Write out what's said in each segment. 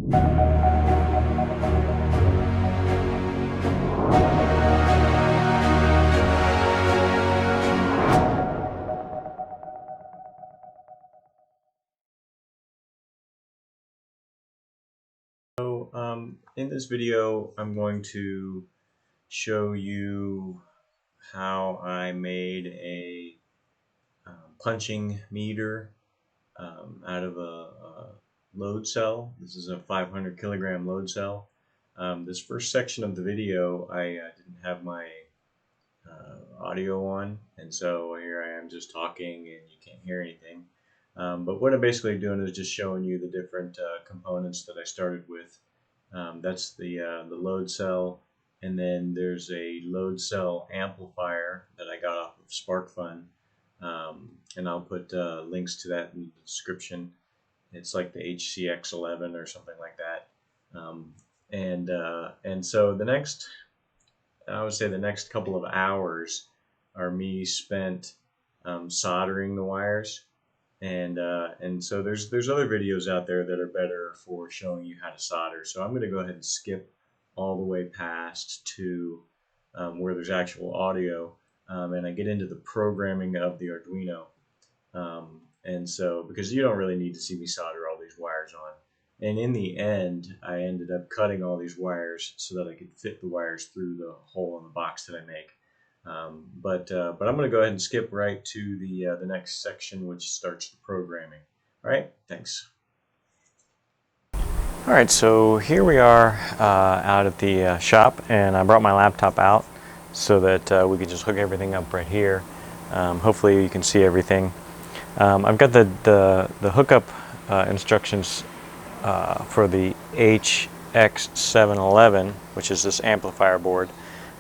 In this video, I'm going to show you how I made a punching meter out of a load cell. This is a 500 kilogram load cell. This first section of the video, I didn't have my audio on, and so here I am just talking and you can't hear anything. But what I'm basically doing is just showing you the different components that I started with. That's the load cell, and then there's a load cell amplifier that I got off of SparkFun, and I'll put links to that in the description. It's like the HCX11 or something like that. And so I would say the next couple of hours are me spent soldering the wires. And so there's other videos out there that are better for showing you how to solder. So I'm going to go ahead and skip all the way past to where there's actual audio, and I get into the programming of the Arduino. And so, because you don't really need to see me solder all these wires on. And in the end, I ended up cutting all these wires so that I could fit the wires through the hole in the box that I make. But I'm going to go ahead and skip right to the next section, which starts the programming. All right, thanks. All right, so here we are out at the shop, and I brought my laptop out so that we could just hook everything up right here. Hopefully you can see everything. I've got the hookup instructions for the HX711, which is this amplifier board.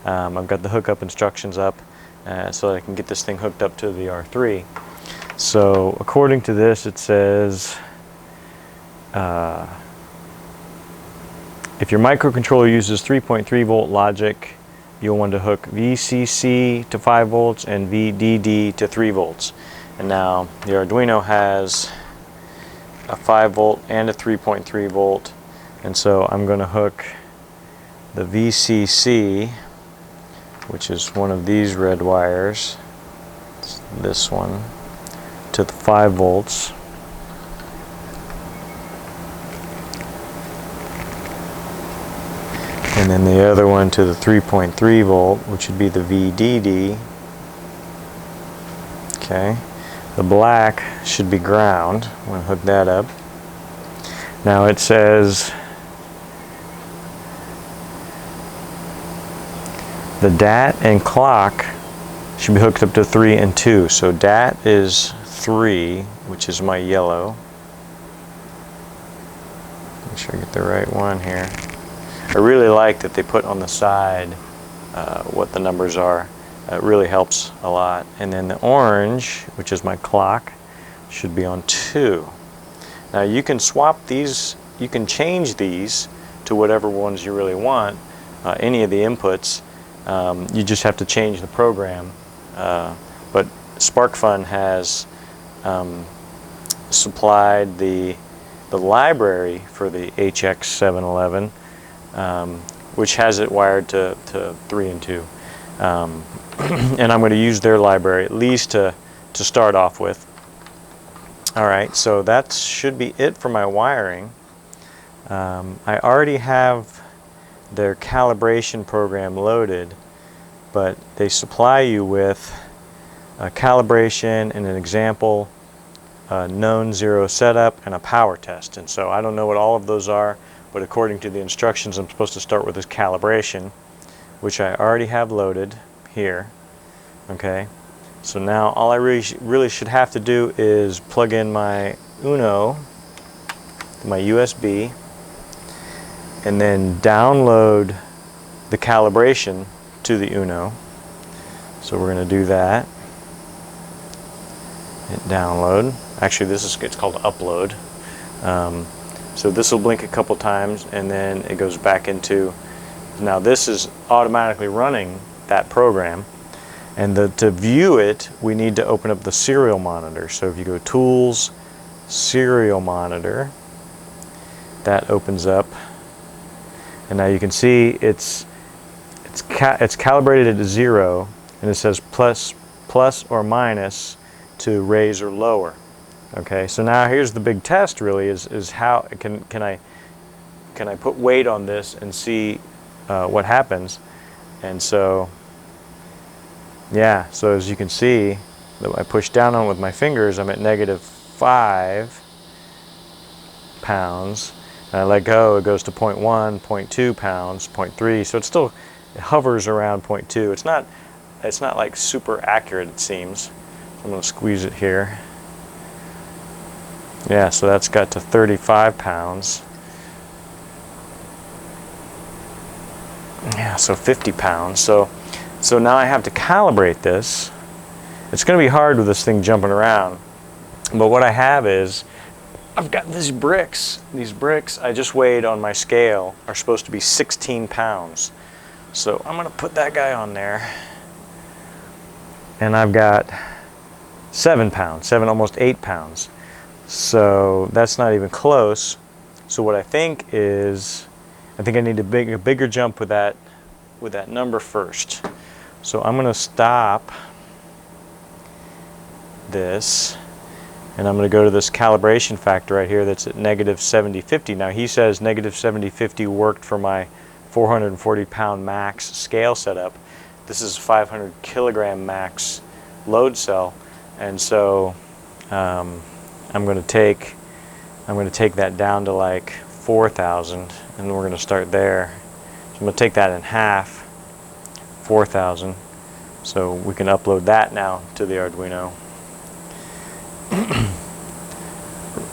I've got the hookup instructions up so that I can get this thing hooked up to the R3. So according to this, it says if your microcontroller uses 3.3 volt logic, you'll want to hook VCC to 5 volts and VDD to 3 volts. And now the Arduino has a 5 volt and a 3.3 volt, and so I'm going to hook the VCC, which is one of these red wires, this one, to the 5 volts. And then the other one to the 3.3 volt, which would be the VDD. Okay. The black should be ground. I'm going to hook that up. Now it says the DAT and clock should be hooked up to 3 and 2. So DAT is 3, which is my yellow. Make sure I get the right one here. I really like that they put on the side what the numbers are. It really helps a lot. And then the orange, which is my clock, should be on 2. Now you can swap these, you can change these to whatever ones you really want, any of the inputs. You just have to change the program. But SparkFun has supplied the library for the HX711, which has it wired to 3 and 2. And I'm going to use their library at least to start off with. Alright, so that should be it for my wiring. I already have their calibration program loaded, but they supply you with a calibration and an example, a known zero setup, and a power test. And so I don't know what all of those are, but according to the instructions, I'm supposed to start with this calibration, which I already have loaded here. Okay, so now all I really should have to do is plug in my Uno, my USB, and then download the calibration to the Uno. So we're going to do that. Hit download. Actually, it's called upload. So this will blink a couple times, and then it goes back into. Now this is automatically running that program, and to view it, we need to open up the serial monitor. So if you go Tools, Serial Monitor, that opens up, and now you can see it's calibrated at 0, and it says plus or minus to raise or lower. Okay, so now here's the big test really, is how can I put weight on this and see what happens. And so yeah, so as you can see, I push down on it with my fingers, I'm at -5 pounds, and I let go, it goes to 0.1, 0.2 pounds, 0.3, so it hovers around 0.2. It's not like super accurate, it seems. I'm going to squeeze it here. Yeah, so that's got to 35 pounds. Yeah, so 50 pounds. So now I have to calibrate this. It's going to be hard with this thing jumping around. But what I have is, I've got these bricks. These bricks I just weighed on my scale are supposed to be 16 pounds. So I'm going to put that guy on there. And I've got 7 pounds, almost 8 pounds. So that's not even close. So what I think is, I think I need a bigger jump with that number first. So I'm going to stop this, and I'm going to go to this calibration factor right here that's at -7050. Now he says -7050 worked for my 440 pound max scale setup. This is 500 kilogram max load cell, and so I'm going to take that down to like 4,000, and we're going to start there. So I'm going to take that in half, 4,000, so we can upload that now to the Arduino.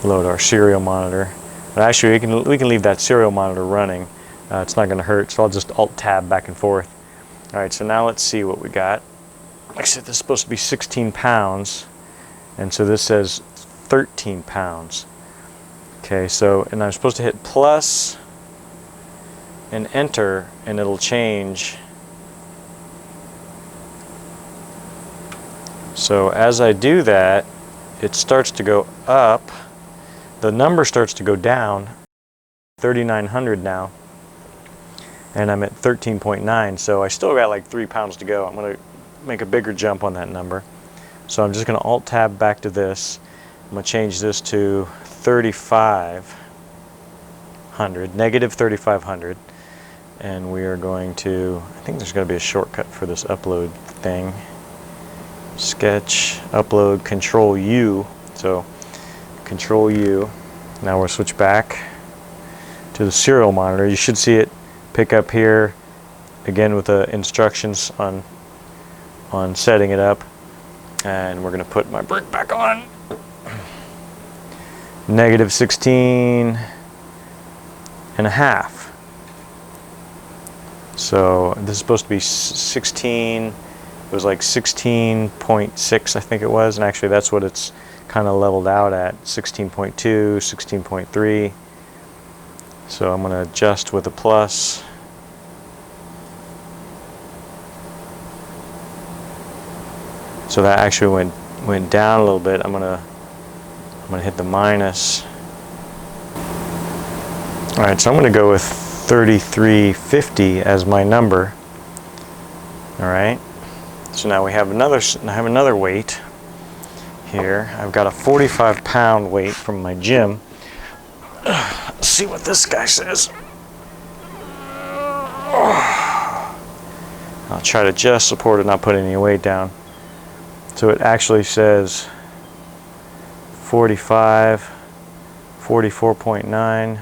Load our serial monitor. But actually, we can leave that serial monitor running. It's not going to hurt, so I'll just Alt-Tab back and forth. All right, so now let's see what we got. Like I said, this is supposed to be 16 pounds, and so this says 13 pounds. Okay, so, and I'm supposed to hit plus and enter, and it'll change. So as I do that, it starts to go up. The number starts to go down, 3,900 now, and I'm at 13.9, so I still got like 3 pounds to go. I'm going to make a bigger jump on that number. So I'm just going to Alt-Tab back to this. I'm going to change this to 3,500, -3,500, and we are going to, I think there's going to be a shortcut for this upload thing. Sketch, upload, Control U. So Control U. Now we'll switch back to the serial monitor. You should see it pick up here again with the instructions on setting it up. And we're going to put my brick back on. -16 and a half. So this is supposed to be 16. It was like 16.6, I think it was, and actually that's what it's kind of leveled out at, 16.2, 16.3. So I'm going to adjust with a plus. So that actually went down a little bit. I'm gonna hit the minus. All right, so I'm gonna go with 3350 as my number. All right. So now I have another weight here. I've got a 45 pound weight from my gym. Let's see what this guy says. I'll try to just support it, not put any weight down. So it actually says 45, 44.9.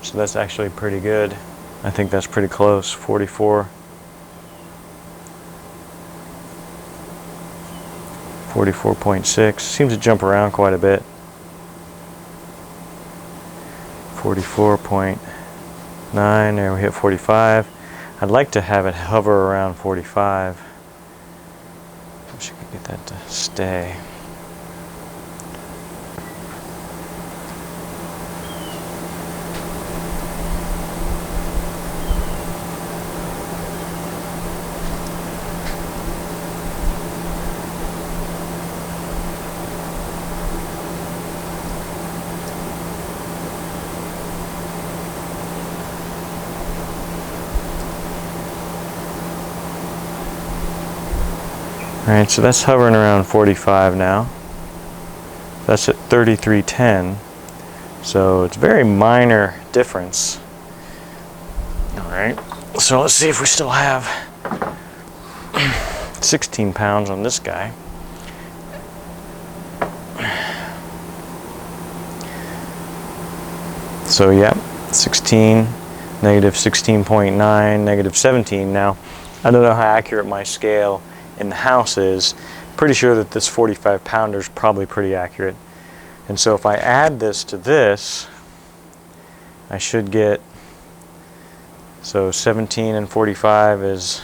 So that's actually pretty good. I think that's pretty close, 44. 44.6. Seems to jump around quite a bit. 44.9. There we hit 45. I'd like to have it hover around 45. Wish I could get that to stay. Alright, so that's hovering around 45 now. That's at 3310. So it's a very minor difference. Alright, so let's see if we still have 16 pounds on this guy. So yeah, 16, negative 16.9, negative 17. Now, I don't know how accurate my scale in the house is. Pretty sure that this 45 pounder is probably pretty accurate. And so if I add this to this, I should get, so 17 and 45 is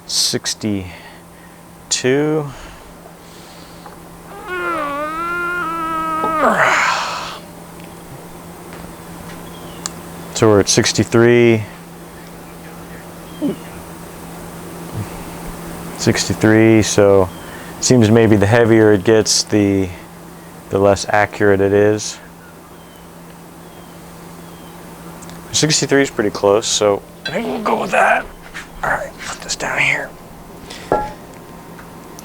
62. So we're at 63. 63, so it seems maybe the heavier it gets, the less accurate it is. 63 is pretty close, so I think we'll go with that. Alright, put this down here.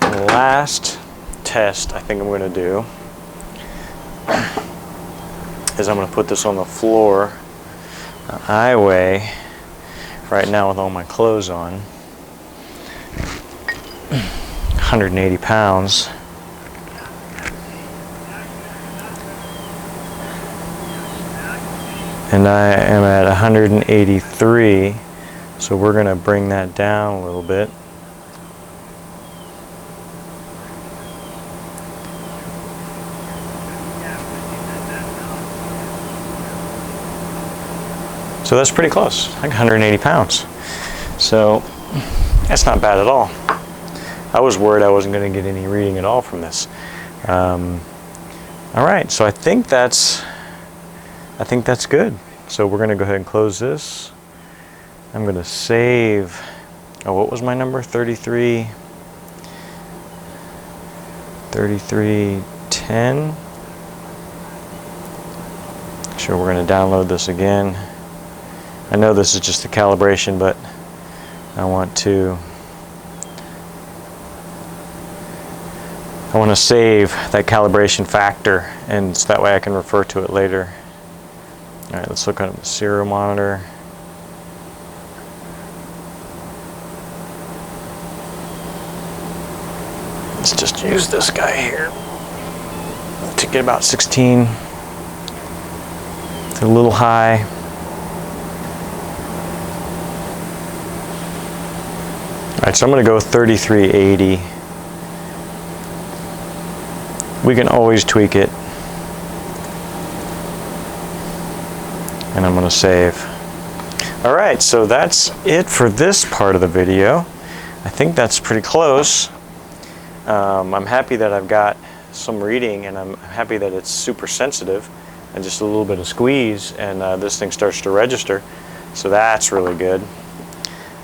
And the last test I think I'm going to do is I'm going to put this on the floor. I weigh, right now with all my clothes on, 180 pounds. And I am at 183, so we're going to bring that down a little bit. So that's pretty close, like 180 pounds. So that's not bad at all. I was worried I wasn't going to get any reading at all from this. All right, so I think that's good. So we're going to go ahead and close this. I'm going to save. Oh, what was my number? 3310. Sure, we're going to download this again. I know this is just a calibration, but I want to save that calibration factor, and so that way I can refer to it later. All right, let's look at the serial monitor. Let's just use this guy here to get about 16. It's a little high. All right, so I'm going to go 3380. We can always tweak it. And I'm going to save. All right, so that's it for this part of the video. I think that's pretty close. I'm happy that I've got some reading, and I'm happy that it's super sensitive, and just a little bit of squeeze and this thing starts to register. So that's really good.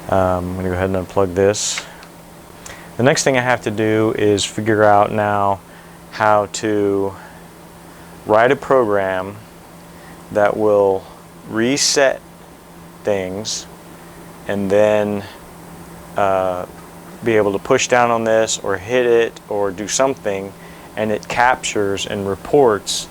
I'm going to go ahead and unplug this. The next thing I have to do is figure out now how to write a program that will reset things and then be able to push down on this or hit it or do something, and it captures and reports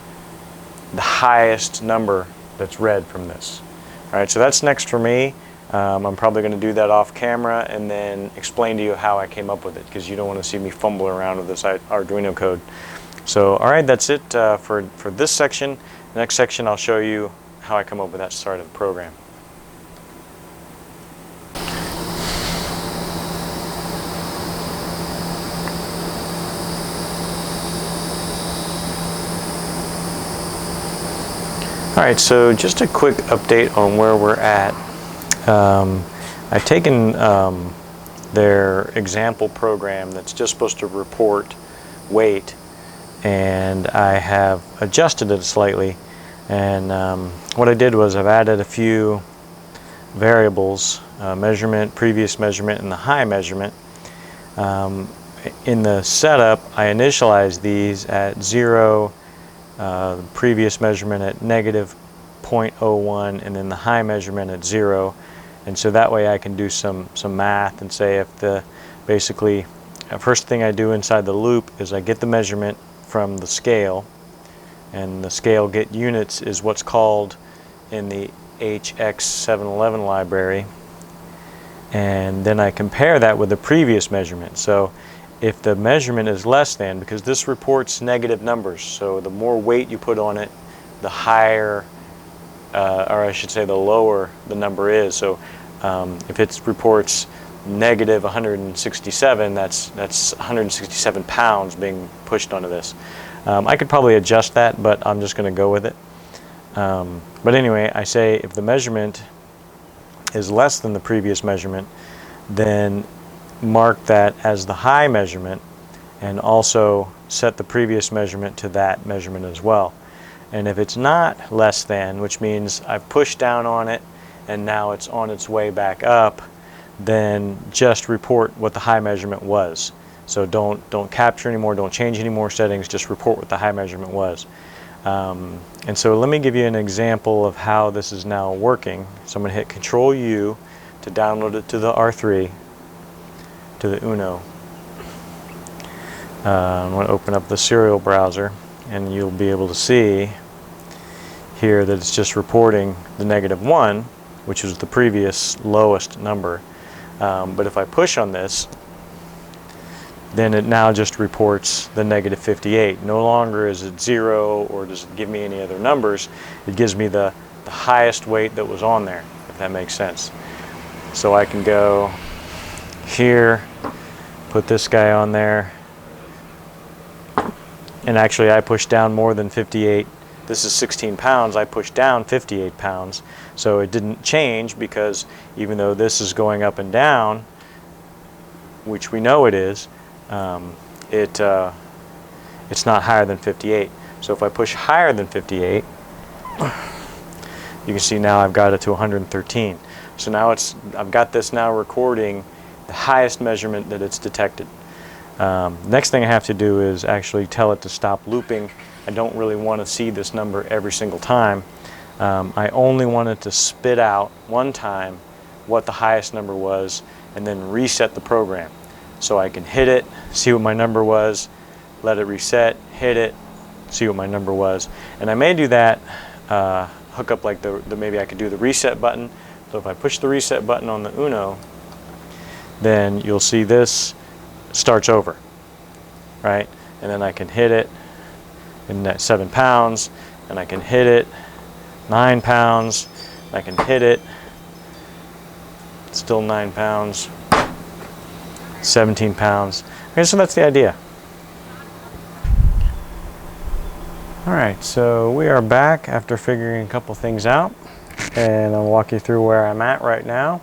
the highest number that's read from this. All right, so that's next for me. I'm probably going to do that off camera and then explain to you how I came up with it, because you don't want to see me fumble around with this Arduino code. So, all right, that's it for this section. The next section, I'll show you how I come up with that start of the program. All right, so just a quick update on where we're at. I've taken their example program that's just supposed to report weight, and I have adjusted it slightly. And what I did was I've added a few variables, measurement, previous measurement, and the high measurement. In the setup, I initialized these at 0, previous measurement at negative 0.01, and then the high measurement at 0. And so that way I can do some math and say if basically first thing I do inside the loop is I get the measurement from the scale, and the scale get units is what's called in the HX711 library, and then I compare that with the previous measurement. So if the measurement is less than, because this reports negative numbers, so the more weight you put on it, the higher, or I should say the lower the number is. So if it reports negative 167, that's 167 pounds being pushed onto this. I could probably adjust that, but I'm just going to go with it. But anyway, I say if the measurement is less than the previous measurement, then mark that as the high measurement, and also set the previous measurement to that measurement as well. And if it's not less than, which means I've pushed down on it and now it's on its way back up, then just report what the high measurement was. So don't capture anymore, don't change any more settings, just report what the high measurement was. And so let me give you an example of how this is now working. So I'm going to hit Control U to download it to the R3, to the Uno. I'm going to open up the serial browser, and you'll be able to see here that it's just reporting the -1, which was the previous lowest number. But if I push on this, then it now just reports the -58. No longer is it 0 or does it give me any other numbers. It gives me the highest weight that was on there, if that makes sense. So I can go here, put this guy on there, and actually I pushed down more than 58. This is 16 pounds, I pushed down 58 pounds. So it didn't change, because even though this is going up and down, which we know it is, it's not higher than 58. So if I push higher than 58, you can see now I've got it to 113. So now I've got this now recording the highest measurement that it's detected. Next thing I have to do is actually tell it to stop looping. I don't really want to see this number every single time. I only want it to spit out one time what the highest number was, and then reset the program. So I can hit it, see what my number was, let it reset, hit it, see what my number was. And I may do that, hook up like maybe I could do the reset button. So if I push the reset button on the Uno, then you'll see this starts over, right? And then I can hit it, and that's 7 pounds, and I can hit it, 9 pounds, I can hit it, still 9 pounds, 17 pounds. Okay, so that's the idea. Alright, so we are back after figuring a couple things out, and I'll walk you through where I'm at right now.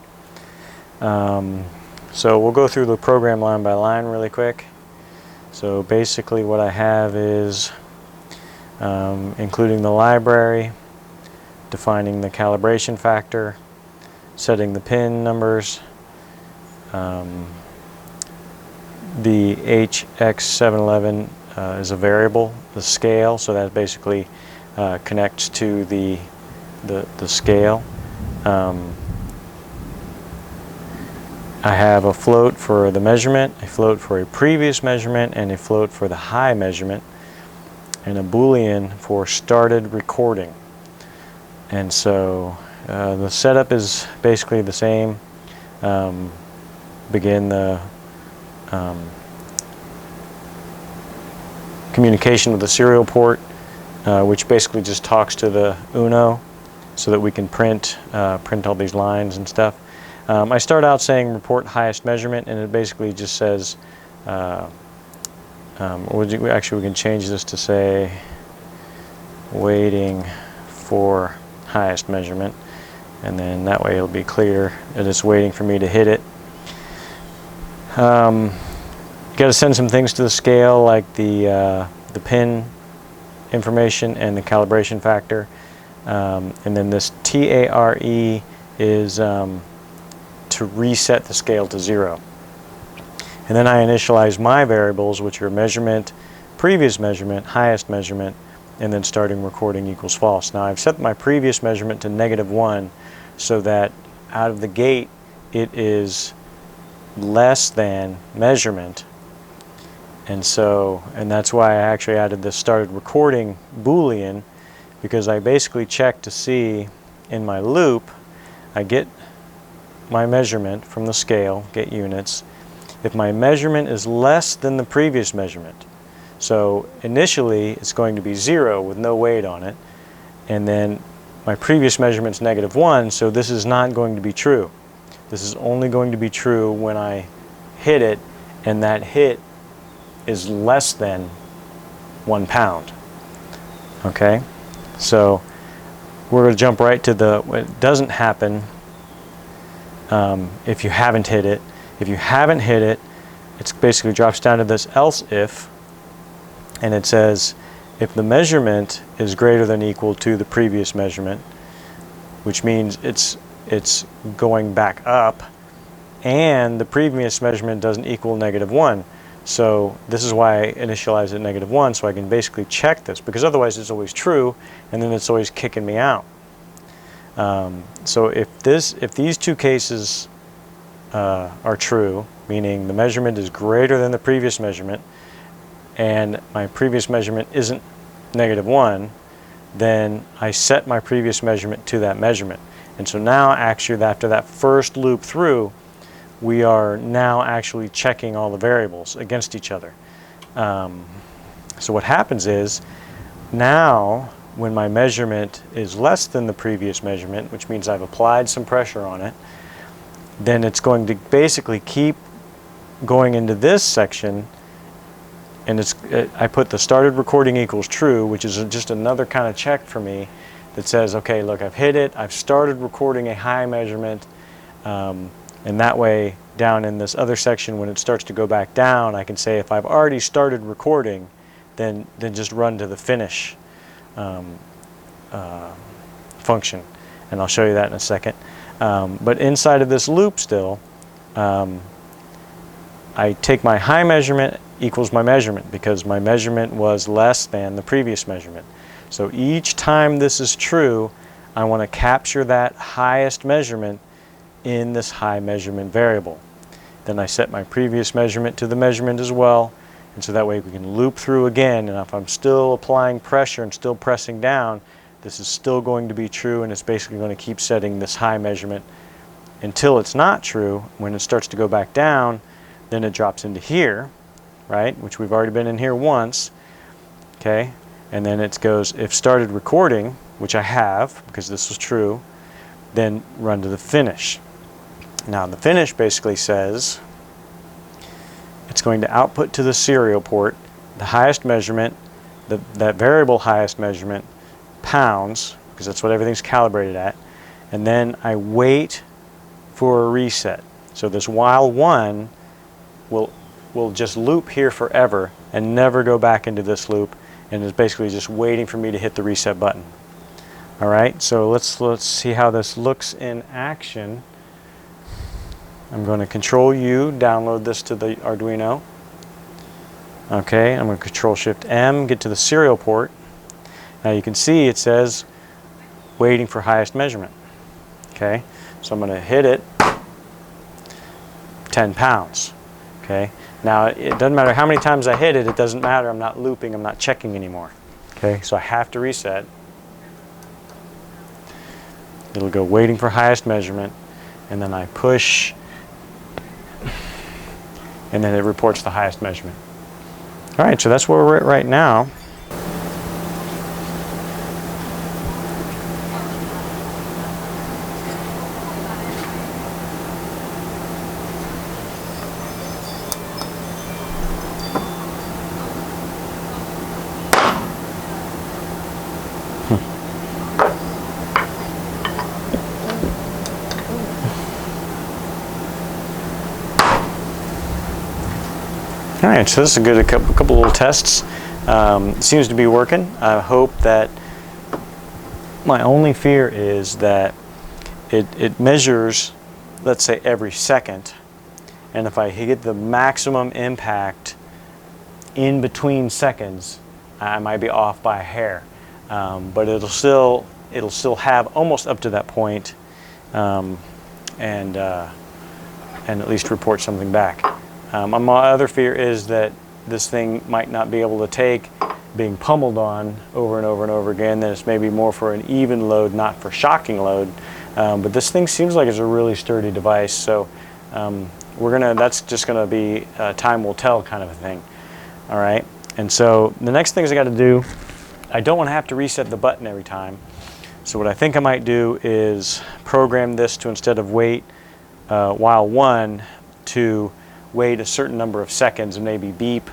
So we'll go through the program line by line really quick. So basically what I have is including the library, defining the calibration factor, setting the pin numbers, the HX711 is a variable, the scale, so that basically connects to the scale. I have a float for the measurement, a float for a previous measurement, and a float for the high measurement, and a Boolean for started recording. And so the setup is basically the same. Begin the communication with the serial port, which basically just talks to the Uno so that we can print all these lines and stuff. I start out saying report highest measurement, and it basically just says, actually we can change this to say waiting for highest measurement, and then that way it'll be clear that it's waiting for me to hit it. You got to send some things to the scale, like the pin information and the calibration factor, and then this TARE is to reset the scale to 0. And then I initialize my variables, which are measurement, previous measurement, highest measurement, and then starting recording equals false. Now I've set my previous measurement to -1, so that out of the gate it is less than measurement, And that's why I actually added this started recording Boolean, because I basically check to see in my loop, I get my measurement from the scale, get units. If my measurement is less than the previous measurement, so initially it's going to be 0 with no weight on it, and then my previous measurement's -1, so this is not going to be true. This is only going to be true when I hit it, and that hit is less than 1 pound. Okay, so we're going to jump right to it doesn't happen if you haven't hit it. If you haven't hit it, it basically drops down to this else if, and it says if the measurement is greater than or equal to the previous measurement, which means it's going back up, and the previous measurement doesn't equal -1. So this is why I initialize it at -1, so I can basically check this, because otherwise it's always true, and then it's always kicking me out. So if these two cases are true, meaning the measurement is greater than the previous measurement, and my previous measurement isn't -1, then I set my previous measurement to that measurement. And so now actually after that first loop through, we are now actually checking all the variables against each other. So what happens is, now when my measurement is less than the previous measurement, which means I've applied some pressure on it, then it's going to basically keep going into this section, and I put the started recording equals true, which is just another kind of check for me that says, okay, look, I've hit it, I've started recording a high measurement, and that way down in this other section, when it starts to go back down, I can say if I've already started recording, then just run to the finish function, and I'll show you that in a second. But inside of this loop still, I take my high measurement equals my measurement, because my measurement was less than the previous measurement. So each time this is true, I want to capture that highest measurement in this high measurement variable. Then I set my previous measurement to the measurement as well, and so that way we can loop through again, and if I'm still applying pressure and still pressing down, this is still going to be true, and it's basically going to keep setting this high measurement until it's not true. When it starts to go back down, then it drops into here, right, which we've already been in here once, okay, and then it goes, if started recording, which I have, because this was true, then run to the finish. Now the finish basically says it's going to output to the serial port the highest measurement, that variable highest measurement, pounds, because that's what everything's calibrated at, and then I wait for a reset. So this while one will just loop here forever and never go back into this loop, and is basically just waiting for me to hit the reset button. All right, so let's see how this looks in action. I'm going to Control U, download this to the Arduino. Okay, I'm going to Control Shift M, get to the serial port. Now you can see it says waiting for highest measurement. Okay, so I'm going to hit it, 10 pounds. Okay, now it doesn't matter how many times I hit it, it doesn't matter, I'm not looping, I'm not checking anymore. Okay, so I have to reset. It'll go waiting for highest measurement, and then I push, and then it reports the highest measurement. All right, so that's where we're at right now. All right, so this is a couple little tests. It seems to be working. I hope that, my only fear is that it measures, let's say, every second, and if I get the maximum impact in between seconds, I might be off by a hair, but it'll still have almost up to that point, and at least report something back. My other fear is that this thing might not be able to take being pummeled on over and over and over again. Then it's maybe more for an even load, not for shocking load. But this thing seems like it's a really sturdy device, so that's just gonna be time will tell kind of a thing. All right, and so the next things I got to do, I don't want to have to reset the button every time. So what I think I might do is program this to, instead of wait while 1, to wait a certain number of seconds and maybe beep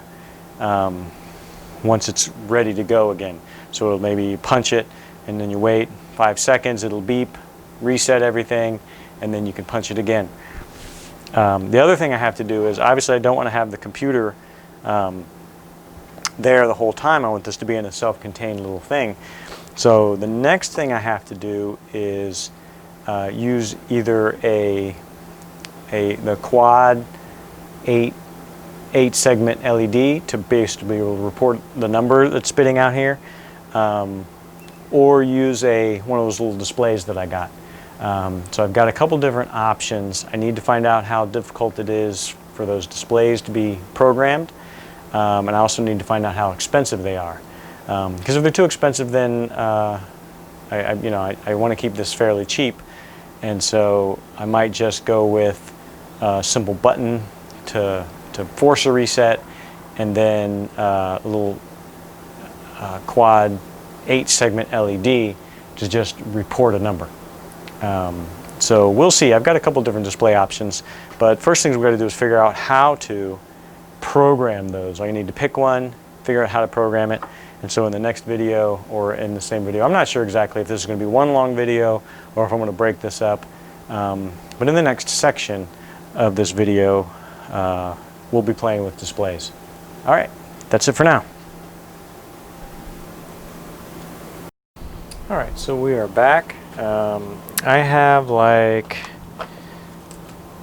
once it's ready to go again. So it'll maybe punch it, and then you wait 5 seconds, it'll beep, reset everything, and then you can punch it again. The other thing I have to do is, obviously I don't want to have the computer there the whole time. I want this to be in a self-contained little thing. So the next thing I have to do is use either the quad 8 segment LED to basically be able to report the number that's spitting out here, or use one of those little displays that I got. So I've got a couple different options. I need to find out how difficult it is for those displays to be programmed, and I also need to find out how expensive they are. Because if they're too expensive, then I want to keep this fairly cheap, and so I might just go with a simple button to force a reset, and then a little quad 8 segment LED to just report a number. So we'll see. I've got a couple different display options, but first things we've got to do is figure out how to program those. I need to pick one, figure out how to program it, and so in the next video, or in the same video, I'm not sure exactly if this is going to be one long video or if I'm going to break this up, but in the next section of this video we'll be playing with displays. Alright, that's it for now. Alright, so we are back. I have like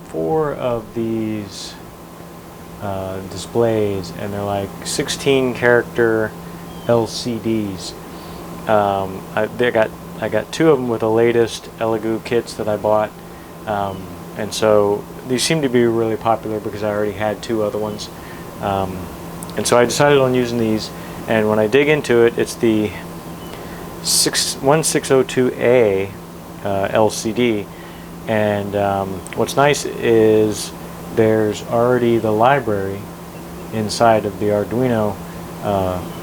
4 of these displays, and they're like 16 character LCDs. I got 2 of them with the latest Elegoo kits that I bought, and so these seem to be really popular because I already had 2 other ones, and so I decided on using these. And when I dig into it, it's the 1602A LCD, and what's nice is there's already the library inside of the Arduino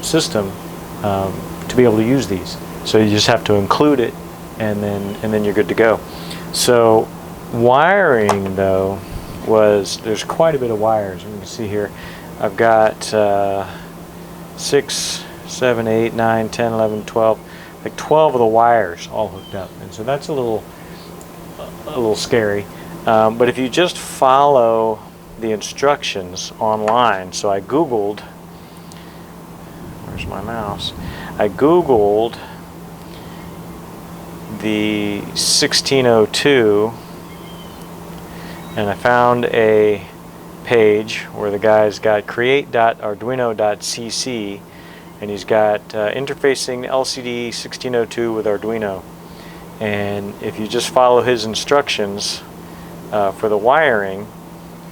system to be able to use these. So you just have to include it, and then you're good to go. So wiring, though, there's quite a bit of wires. You can see here I've got 6, 7, 8, 9, 10, 11, 12, like 12 of the wires all hooked up, and so that's a little scary. But if you just follow the instructions online, so I googled, where's my mouse? I googled the 1602, and I found a page where the guy's got create.arduino.cc, and he's got interfacing LCD 1602 with Arduino. And if you just follow his instructions for the wiring,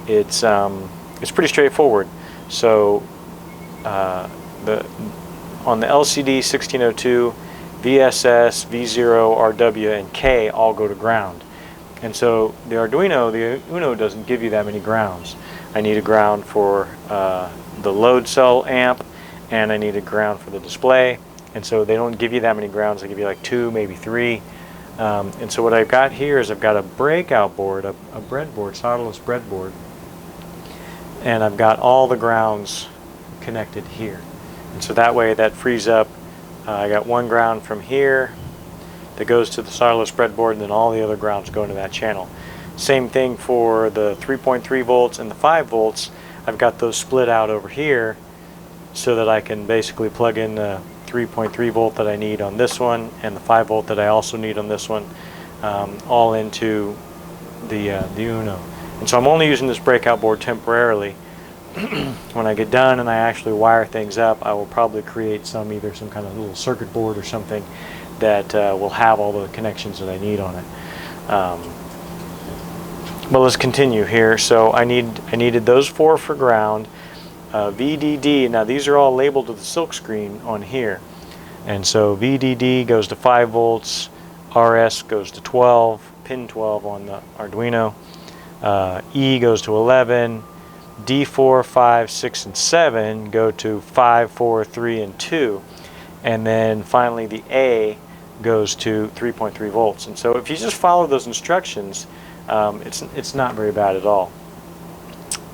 it's pretty straightforward. So on the LCD 1602, VSS, V0, RW, and K all go to ground. And so the Uno doesn't give you that many grounds. I need a ground for the load cell amp, and I need a ground for the display. And so they don't give you that many grounds. They give you like 2, maybe 3. And so what I've got here is I've got a breakout board, a breadboard, solderless breadboard, and I've got all the grounds connected here. And so that way that frees up, I got 1 ground from here that goes to the solderless breadboard, and then all the other grounds go into that channel. Same thing for the 3.3 volts and the 5 volts. I've got those split out over here so that I can basically plug in the 3.3 volt that I need on this one and the 5 volt that I also need on this one, all into the Uno. And so I'm only using this breakout board temporarily. When I get done and I actually wire things up, I will probably create either some kind of little circuit board or something that will have all the connections that I need on it. But let's continue here. So I needed those 4 for ground. VDD. Now these are all labeled with the silkscreen on here, and so VDD goes to 5 volts, RS goes to 12, pin 12 on the Arduino, E goes to 11, D4, 5, 6, and 7 go to 5, 4, 3, and 2, and then finally the A goes to 3.3 volts. And so if you just follow those instructions, it's not very bad at all.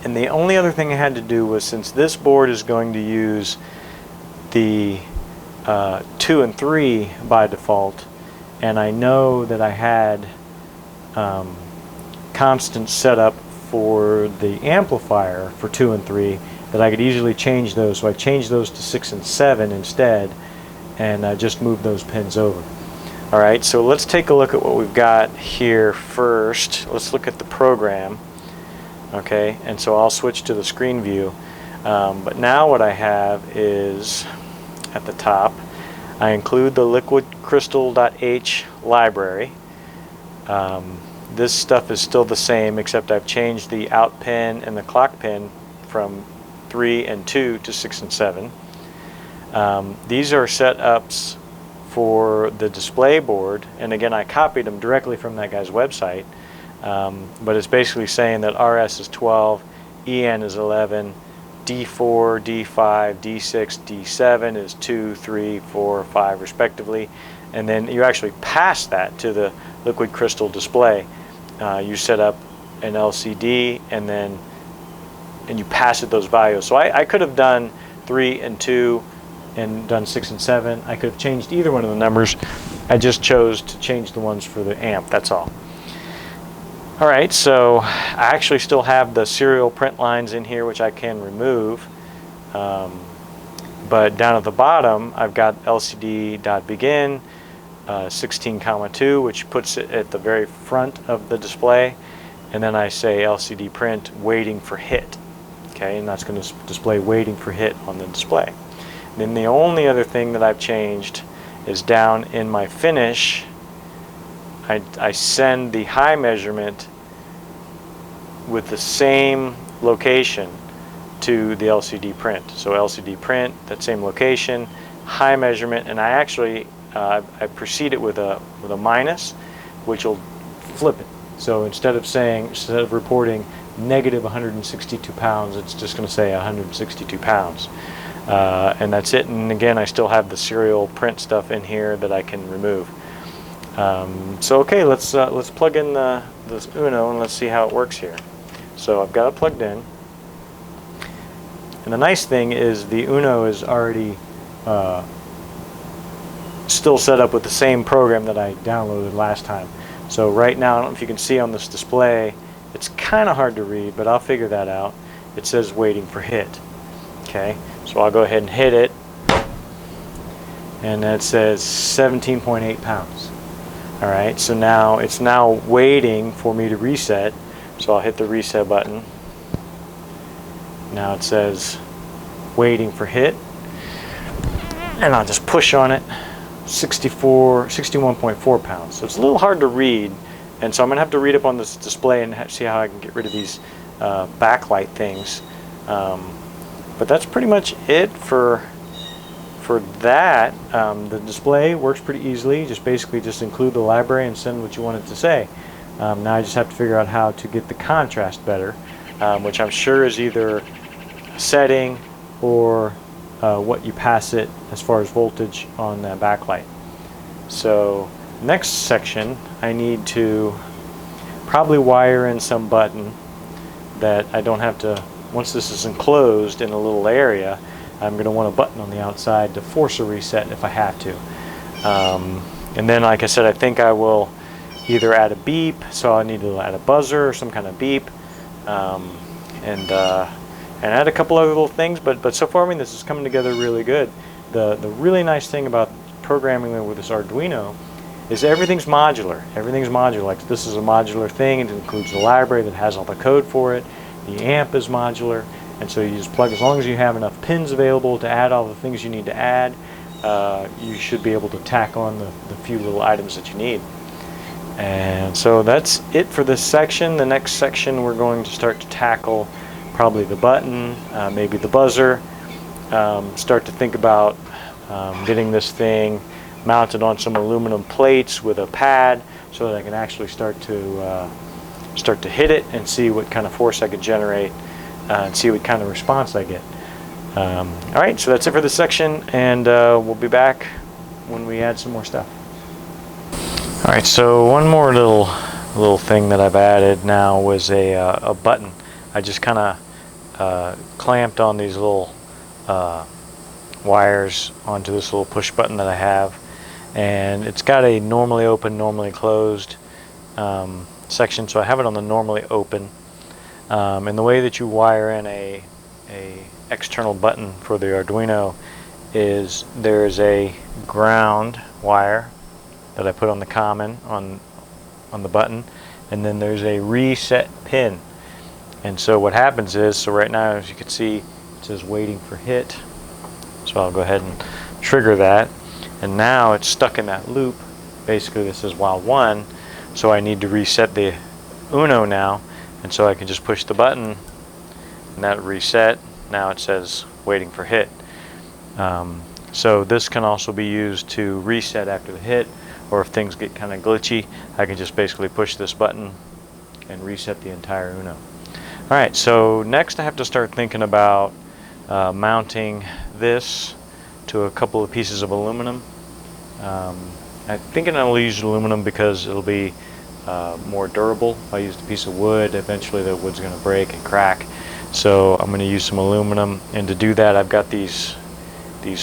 And the only other thing I had to do was, since this board is going to use the 2 and 3 by default, and I know that I had constant setup for the amplifier for 2 and 3, that I could easily change those. So I changed those to 6 and 7 instead, and I just moved those pins over. Alright, so let's take a look at what we've got here first. Let's look at the program. Okay, and so I'll switch to the screen view. But now what I have is, at the top, I include the liquidcrystal.h library. This stuff is still the same, except I've changed the out pin and the clock pin from 3 and 2 to 6 and 7. These are setups for the display board, and again I copied them directly from that guy's website, but it's basically saying that RS is 12, EN is 11, D4, D5, D6, D7 is 2, 3, 4, 5 respectively, and then you actually pass that to the liquid crystal display. You set up an LCD and you pass it those values. So I could have done 3 and 2 and done 6 and 7. I could have changed either one of the numbers. I just chose to change the ones for the amp, that's all. Alright, so I actually still have the serial print lines in here, which I can remove. But down at the bottom, I've got LCD.begin, 16,2, which puts it at the very front of the display. And then I say LCD print waiting for hit. Okay, and that's going to display waiting for hit on the display. Then the only other thing that I've changed is down in my finish, I send the high measurement with the same location to the LCD print. So LCD print, that same location, high measurement, and I actually I precede it with a minus, which will flip it. So instead of reporting negative 162 pounds, it's just going to say 162 pounds. And that's it. And again, I still have the serial print stuff in here that I can remove. So okay, let's plug in this Uno and let's see how it works here. So I've got it plugged in, and the nice thing is the Uno is already still set up with the same program that I downloaded last time. So right now, I don't know if you can see on this display, it's kind of hard to read, but I'll figure that out. It says waiting for hit. Okay, so I'll go ahead and hit it, and that says 17.8 pounds. Alright, so now it's now waiting for me to reset, so I'll hit the reset button. Now it says waiting for hit, and I'll just push on it. 61.4 pounds. So it's a little hard to read, and so I'm going to have to read up on this display and see how I can get rid of these backlight things. But that's pretty much it for that. The display works pretty easily. Just basically just include the library and send what you want it to say. Now I just have to figure out how to get the contrast better, which I'm sure is either a setting or what you pass it as far as voltage on that backlight. So next section, I need to probably wire in some button that I don't have to. Once this is enclosed in a little area, I'm going to want a button on the outside to force a reset if I have to. And then, like I said, I think I will either add a beep, so I need to add a buzzer or some kind of beep, and add a couple other little things. But so far, I mean, this is coming together really good. The really nice thing about programming with this Arduino is everything's modular. Everything's modular. Like, this is a modular thing. It includes the library that has all the code for it. The amp is modular, and so you just plug, as long as you have enough pins available to add all the things you need to add, you should be able to tack on the few little items that you need. And so that's it for this section. The next section we're going to start to tackle probably the button, maybe the buzzer. Start to think about getting this thing mounted on some aluminum plates with a pad so that I can actually start to hit it and see what kind of force I can generate and see what kind of response I get. All right, so that's it for this section, and we'll be back when we add some more stuff. All right, so one more little thing that I've added now was a button. I just kind of clamped on these little wires onto this little push button that I have, and it's got a normally open, normally closed section, so I have it on the normally open. And the way that you wire in a external button for the Arduino is there's a ground wire that I put on the common on the button, and then there's a reset pin. And so what happens is, so right now, as you can see, it says waiting for hit. So I'll go ahead and trigger that, and now it's stuck in that loop. Basically this is while 1, so I need to reset the Uno now, and so I can just push the button and that reset. Now it says waiting for hit. So this can also be used to reset after the hit, or if things get kind of glitchy, I can just basically push this button and reset the entire Uno. Alright, so next I have to start thinking about mounting this to a couple of pieces of aluminum. I'm thinking I'll use aluminum because it'll be more durable. If I used a piece of wood, eventually the wood's going to break and crack. So I'm going to use some aluminum, and to do that I've got these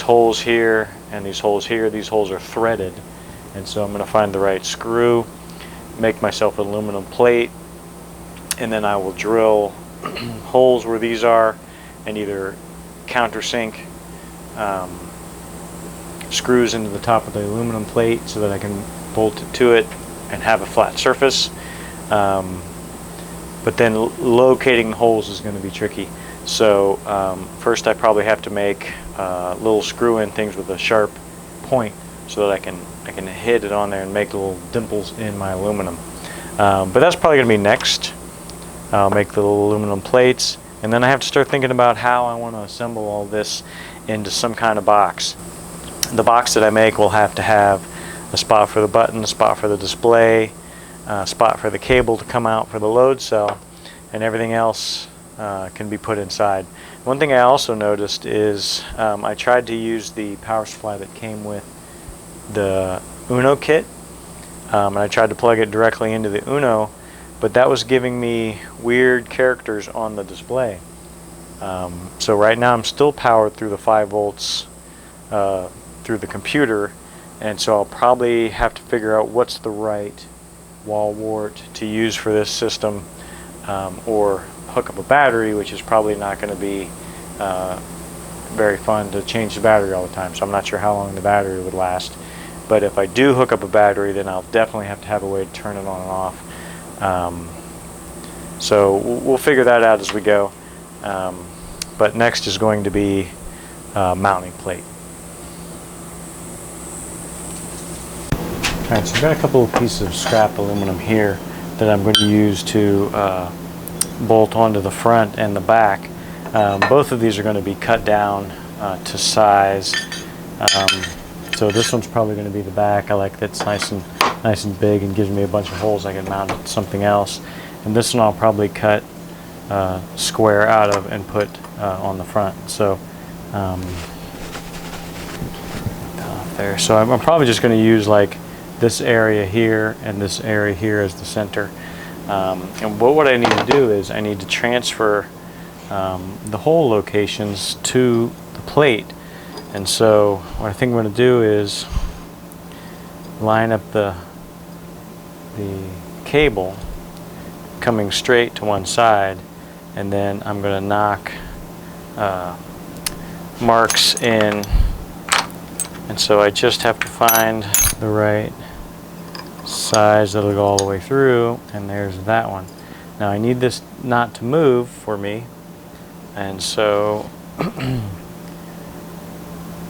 holes here and these holes here. These holes are threaded, and so I'm going to find the right screw, make myself an aluminum plate, and then I will drill holes where these are and either countersink screws into the top of the aluminum plate so that I can bolt it to it and have a flat surface. But then locating the holes is going to be tricky. So first I probably have to make little screw-in things with a sharp point so that I can hit it on there and make little dimples in my aluminum. But that's probably going to be next. I'll make the little aluminum plates, and then I have to start thinking about how I want to assemble all this into some kind of box. The box that I make will have to have a spot for the button, a spot for the display, a spot for the cable to come out for the load cell, and everything else can be put inside. One thing I also noticed is I tried to use the power supply that came with the Uno kit, and I tried to plug it directly into the Uno, but that was giving me weird characters on the display. So right now I'm still powered through the 5 volts through the computer, and so I'll probably have to figure out what's the right wall wart to use for this system, or hook up a battery, which is probably not going to be very fun to change the battery all the time. So I'm not sure how long the battery would last, but if I do hook up a battery, then I'll definitely have to have a way to turn it on and off. So we'll figure that out as we go. But next is going to be mounting plate. Alright, so I've got a couple of pieces of scrap aluminum here that I'm going to use to bolt onto the front and the back. Both of these are going to be cut down to size. So this one's probably going to be the back. I like that it's nice and big and gives me a bunch of holes I can mount it to something else. And this one I'll probably cut square out of and put on the front. So there. So I'm probably just going to use like this area here and this area here as the center. And what I need to do is I need to transfer the hole locations to the plate. And so what I think I'm going to do is line up the cable coming straight to one side, and then I'm going to knock marks in, and so I just have to find the right size that'll go all the way through, and there's that one. Now I need this not to move for me, and so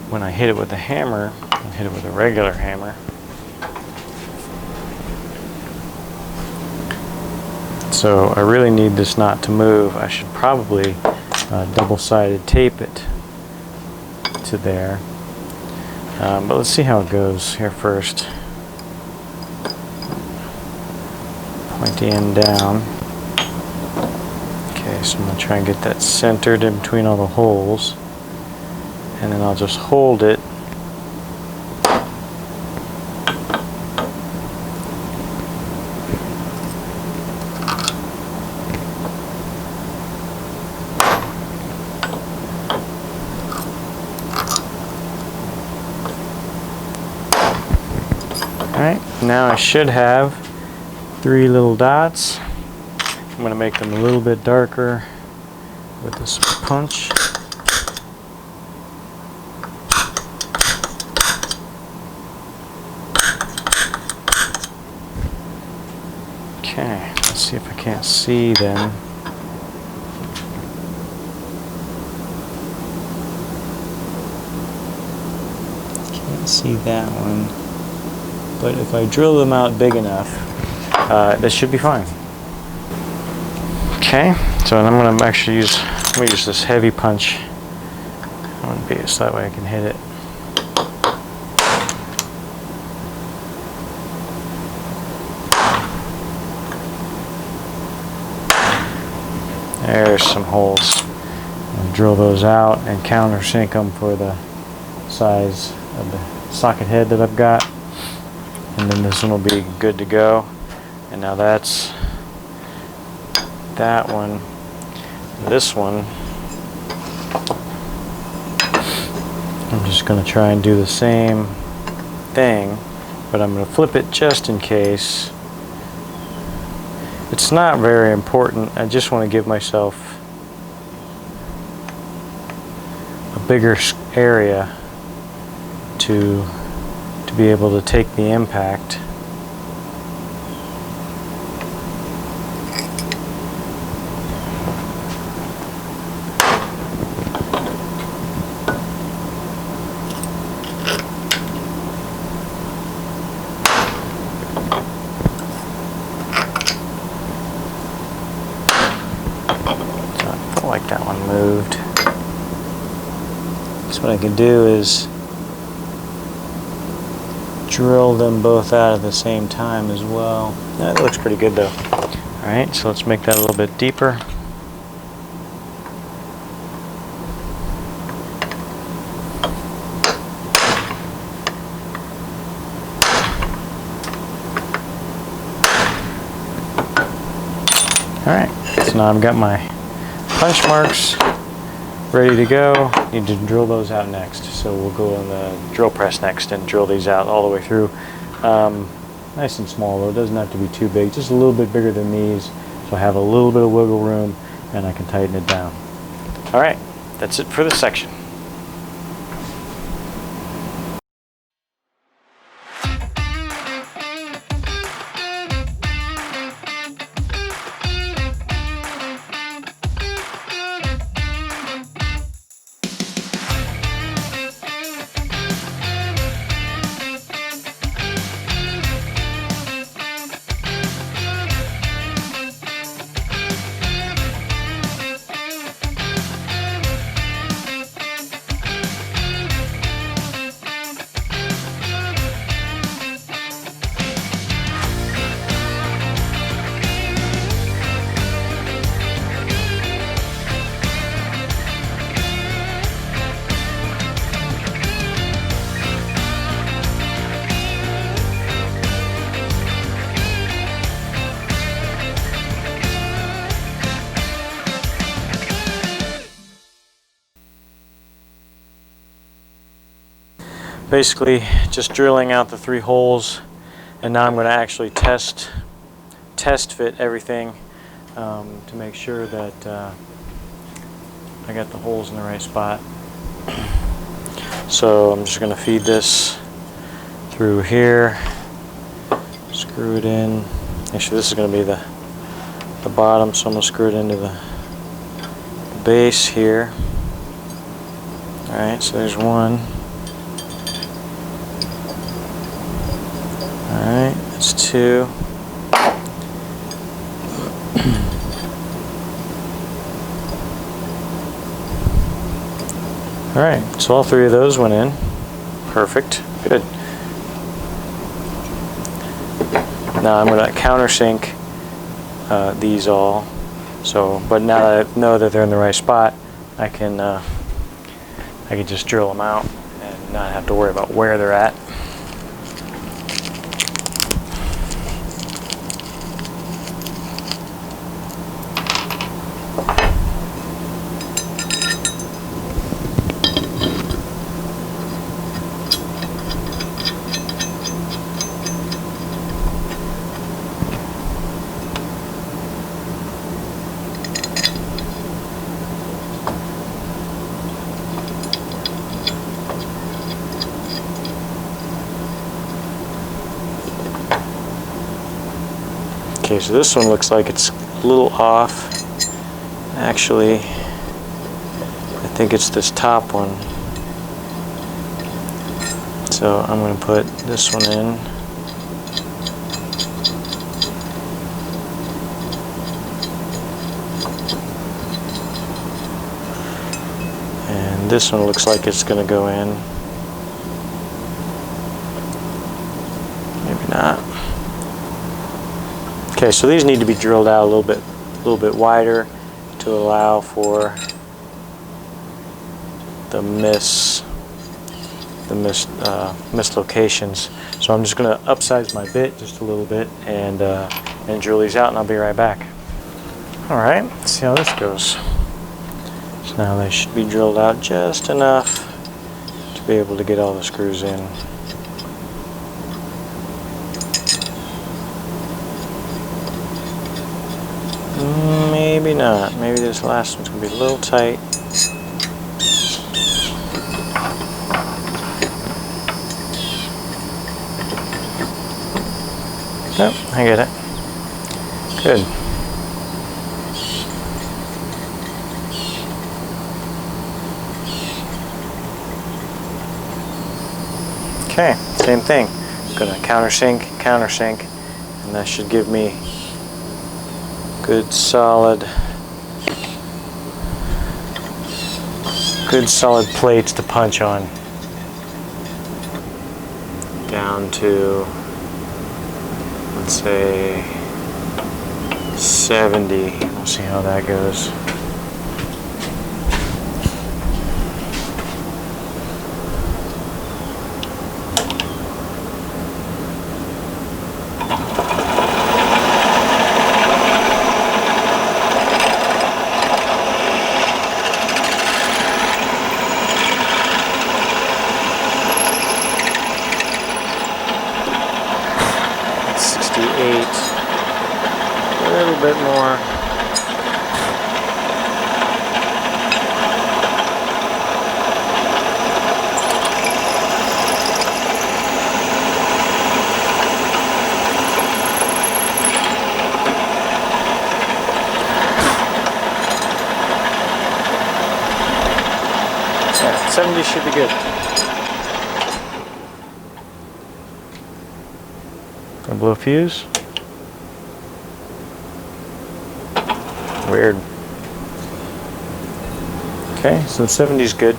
when I hit it with a hammer, I hit it with a regular hammer. So I really need this knot to move. I should probably double-sided tape it to there. But let's see how it goes here first. Pointy end down. Okay, so I'm going to try and get that centered in between all the holes. And then I'll just hold it. Alright, now I should have 3 little dots. I'm going to make them a little bit darker with this punch. Okay, let's see if I can't see then. Can't see that one. But if I drill them out big enough, this should be fine. Okay, so I'm going to actually use this heavy punch. I want to be so that way I can hit it. There's some holes. I'll drill those out and countersink them for the size of the socket head that I've got. And then this one will be good to go. And now that's that one. This one, I'm just going to try and do the same thing, but I'm going to flip it just in case. It's not very important. I just want to give myself a bigger area to be able to take the impact. Like that one moved. So what I can do is drill them both out at the same time as well. That looks pretty good though. Alright, so let's make that a little bit deeper. Alright, so now I've got my punch marks ready to go. Need to drill those out next, so we'll go in the drill press next and drill these out all the way through. Nice and small though, it doesn't have to be too big, just a little bit bigger than these, so I have a little bit of wiggle room and I can tighten it down. Alright, that's it for this section. Basically just drilling out the 3 holes, and now I'm going to actually test fit everything to make sure that I got the holes in the right spot. So I'm just going to feed this through here, screw it in. Actually, this is going to be the bottom, so I'm going to screw it into the base here. Alright, so there's one. Alright, that's 2. Alright, so all three of those went in. Perfect. Good. Now I'm going to countersink these all. So, but now that I know that they're in the right spot, I can just drill them out and not have to worry about where they're at. Okay, so this one looks like it's a little off. Actually, I think it's this top one. So I'm going to put this one in. And this one looks like it's going to go in. Maybe not. Okay, so these need to be drilled out a little bit wider to allow for the mislocations. So I'm just going to upsize my bit just a little bit and drill these out, and I'll be right back. All right, let's see how this goes. So now they should be drilled out just enough to be able to get all the screws in. Maybe not. Maybe this last one's going to be a little tight. Nope, I get it. Good. Okay, same thing. I'm going to countersink, and that should give me good solid plates to punch on. Down to, let's say, 70. We'll see how that goes. A little bit more. Yeah, 70 should be good. Gonna blow a fuse. Weird. Okay, so the 70 is good.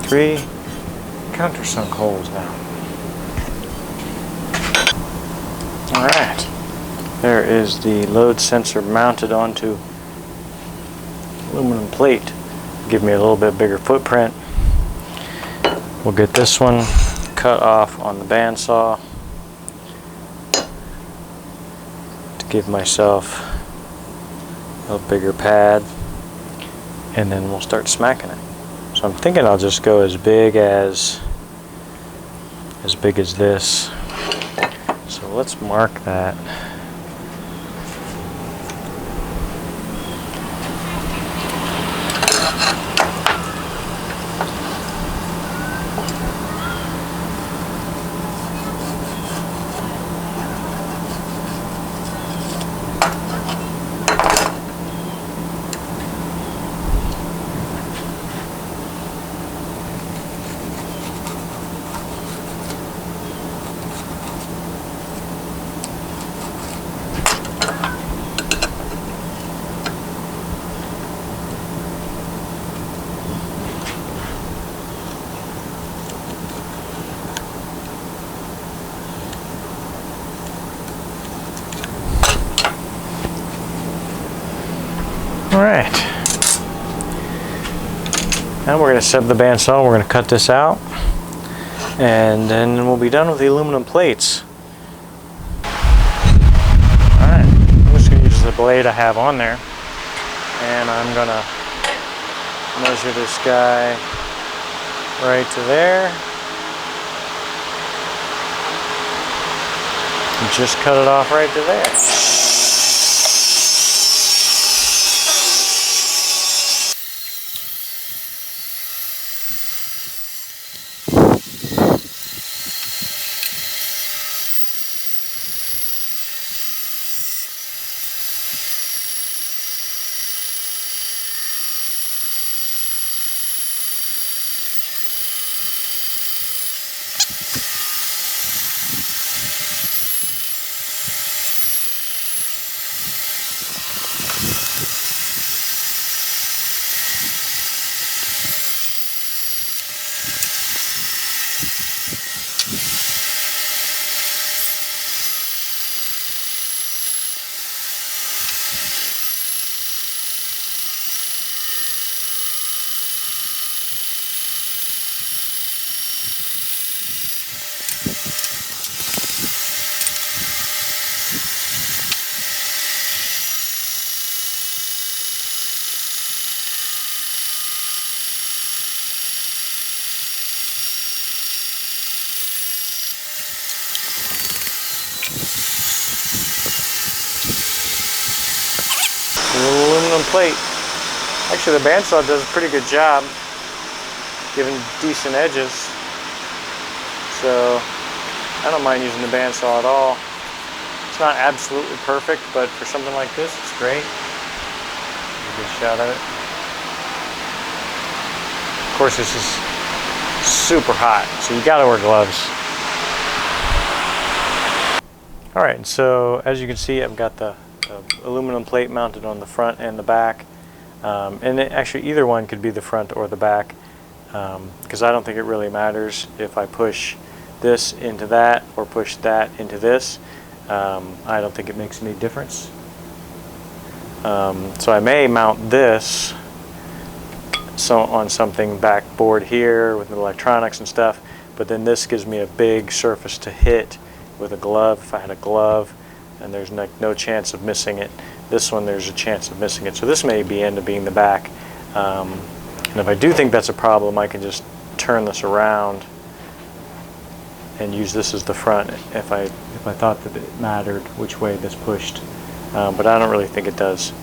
3 countersunk holes now. Alright, there is the load sensor mounted onto aluminum plate. Give me a little bit bigger footprint. We'll get this one cut off on the bandsaw to give myself a bigger pad, and then we'll start smacking it. So I'm thinking I'll just go as big as this. So let's mark that. Alright, now we're going to set up the bandsaw. We're going to cut this out, and then we'll be done with the aluminum plates. Alright, I'm just going to use the blade I have on there, and I'm going to measure this guy right to there, and just cut it off right to there. Aluminum plate. Actually, the bandsaw does a pretty good job giving decent edges, so I don't mind using the bandsaw at all. It's not absolutely perfect, but for something like this, it's great. A good shot of it. Of course, this is super hot, so you gotta wear gloves. Alright, so as you can see, I've got the aluminum plate mounted on the front and the back, and actually either one could be the front or the back, because I don't think it really matters if I push this into that or push that into this. I don't think it makes any difference. So I may mount this on something backboard here with the electronics and stuff, but then this gives me a big surface to hit with a glove if I had a glove, and there's no chance of missing it. This one, there's a chance of missing it. So this may end up being the back. And if I do think that's a problem, I can just turn this around and use this as the front if I thought that it mattered which way this pushed. But I don't really think it does.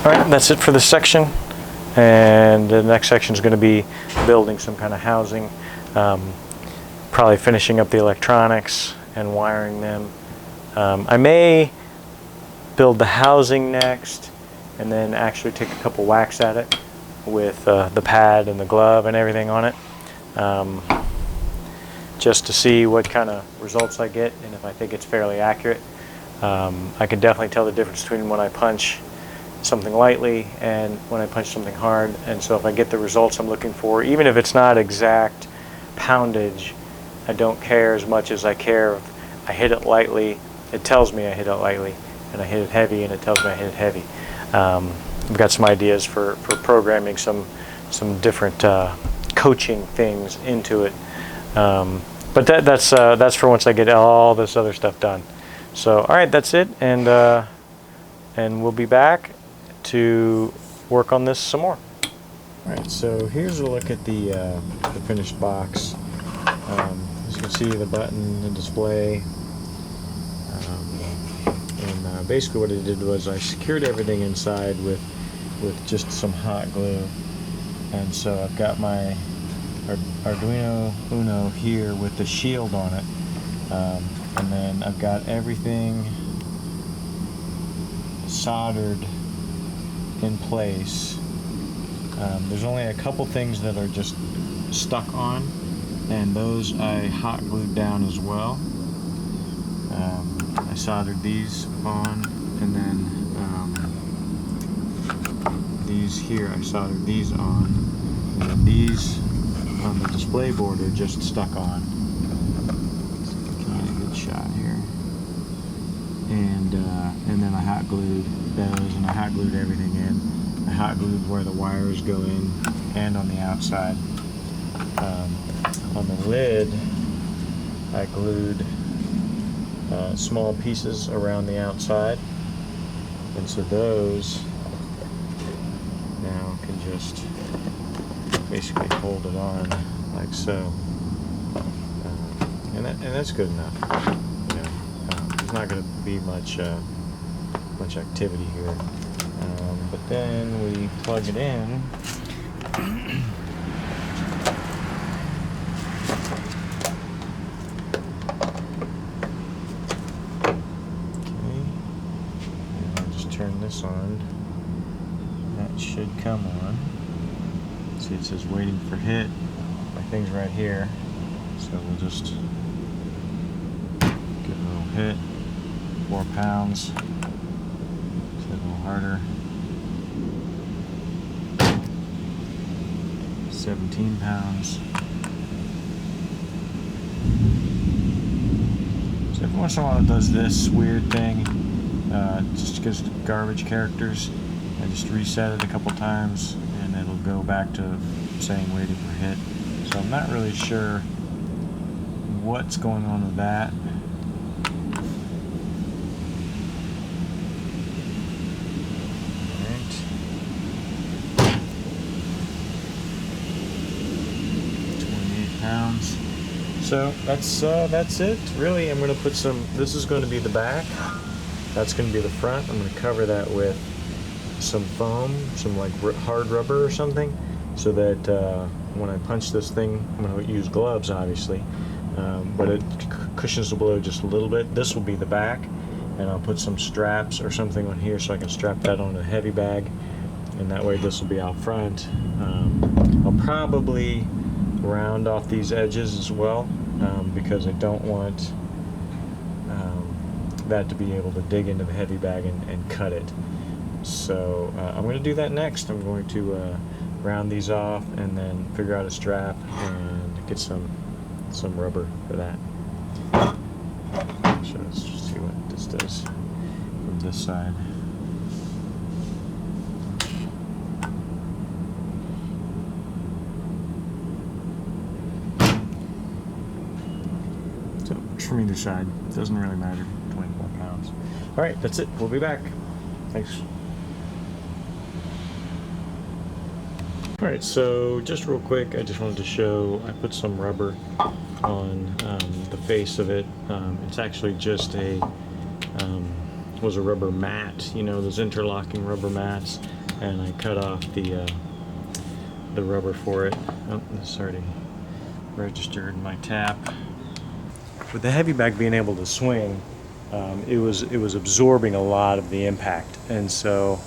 Alright, that's it for this section. And the next section is going to be building some kind of housing. Probably finishing up the electronics and wiring them. I may build the housing next and then actually take a couple whacks at it with the pad and the glove and everything on it, just to see what kind of results I get and if I think it's fairly accurate. I can definitely tell the difference between when I punch something lightly and when I punch something hard. And so if I get the results I'm looking for, even if it's not exact poundage, I don't care as much as I care if I hit it lightly. It tells me I hit it lightly, and I hit it heavy, and it tells me I hit it heavy. I've got some ideas for programming some different coaching things into it. But that's for once I get all this other stuff done. So all right, that's it, and we'll be back to work on this some more. All right, so here's a look at the finished box. As you can see, the button, the display, and basically what I did was I secured everything inside with just some hot glue. And so I've got my Arduino Uno here with the shield on it, and then I've got everything soldered in place. There's only a couple things that are just stuck on, and those I hot glued down as well. I soldered these on, and then these here I soldered these on, and then these on the display board are just stuck on. Let's see if I can get a good shot here. And then I hot glued those, and I hot glued everything in. I hot glued where the wires go in and on the outside. On the lid, I glued small pieces around the outside, and so those now can just basically hold it on like so, and that's good enough. You know, there's not going to be much activity here, but then we plug it in. Turn this on. That should come on. See, it says waiting for hit. My thing's right here, so we'll just give it a little hit. 4 pounds. Hit a little harder. 17 pounds. So every once in a while it does this weird thing. Just gives garbage characters. I just reset it a couple times and it'll go back to saying waiting for hit. So I'm not really sure what's going on with that. Alright. 28 pounds. So that's it. Really, I'm going to put some, this is going to be the back. That's going to be the front. I'm going to cover that with some foam, some like hard rubber or something, so that when I punch this thing, I'm going to use gloves obviously, but it cushions the blow just a little bit. This will be the back, and I'll put some straps or something on here so I can strap that on a heavy bag, and that way this will be out front. I'll probably round off these edges as well, because I don't want that to be able to dig into the heavy bag and cut it. So I'm going to do that next. I'm going to round these off and then figure out a strap and get some rubber for that. So let's just see what this does from this side. So from either side, it doesn't really matter. 24 pounds. All right, that's it. We'll be back. Thanks. All right, so just real quick, I just wanted to show, I put some rubber on the face of it. It's actually just was a rubber mat, you know, those interlocking rubber mats, and I cut off the rubber for it. Oh, this already registered my tap. With the heavy bag being able to swing, it was absorbing a lot of the impact, and so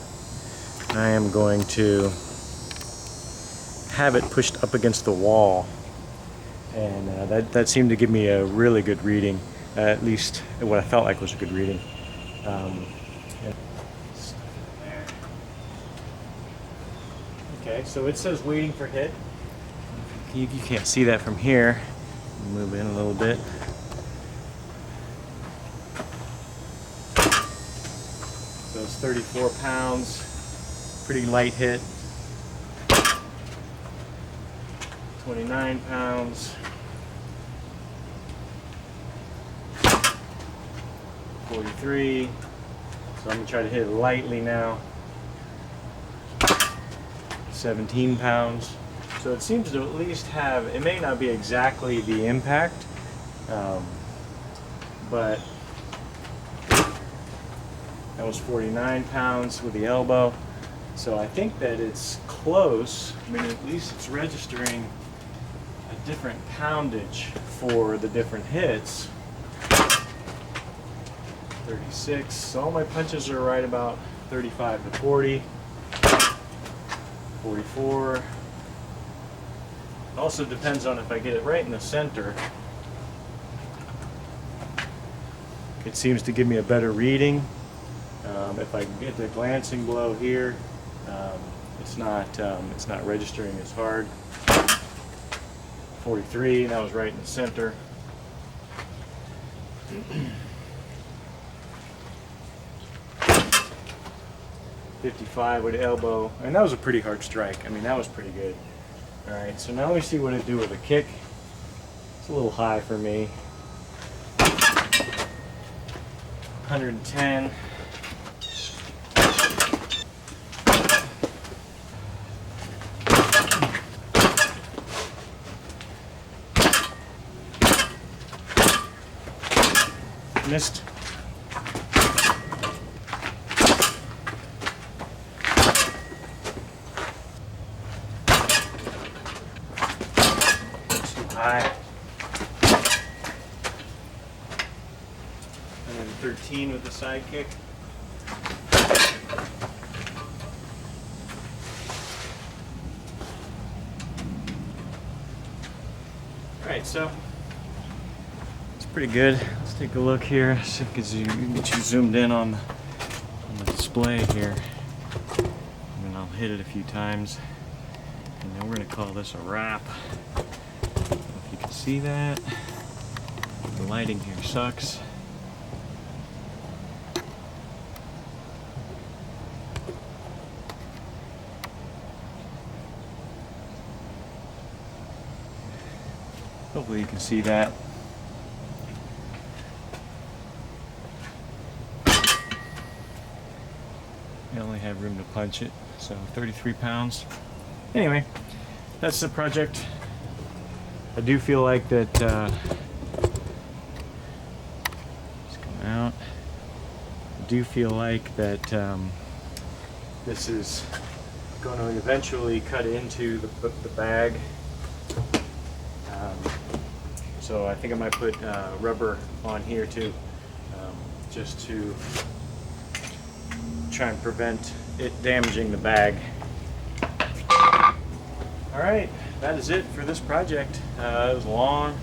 I am going to have it pushed up against the wall, and that seemed to give me a really good reading, at least what I felt like was a good reading. Okay, so it says waiting for hit. You can't see that from here. Move in a little bit. So it's 34 pounds, pretty light hit. 29 pounds. 43. So I'm gonna try to hit it lightly now. 17 pounds. So it seems to at least have, it may not be exactly the impact, but that was 49 pounds with the elbow. So I think that it's close. I mean, at least it's registering a different poundage for the different hits. 36. So all my punches are right about 35 to 40. 44. Also depends on if I get it right in the center. It seems to give me a better reading. If I can get the glancing blow here, it's not registering as hard. 43, that was right in the center. 55 with the elbow, and that was a pretty hard strike. I mean, that was pretty good. All right, so now we see what it do with a kick. It's a little high for me. 110. Missed. Too high. 113 with the side kick. All right, so it's pretty good. Let's take a look here. See if we can get you zoomed in on the display here. And then I'll hit it a few times. And then we're going to call this a wrap. If you can see that. The lighting here sucks. Hopefully you can see that. I only have room to punch it, so 33 pounds. Anyway, that's the project. I do feel like that, let's come out. I do feel like that this is going to eventually cut into the bag. So I think I might put rubber on here too, just to try and prevent it damaging the bag. All right, that is it for this project. It was a long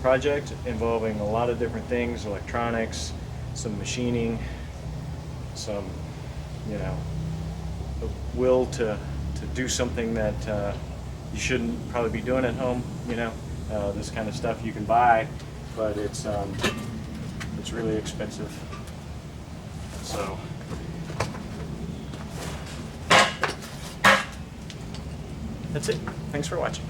project involving a lot of different things, electronics, some machining, some, you know, the will to do something that you shouldn't probably be doing at home, you know. This kind of stuff you can buy, but it's really expensive. So that's it. Thanks for watching.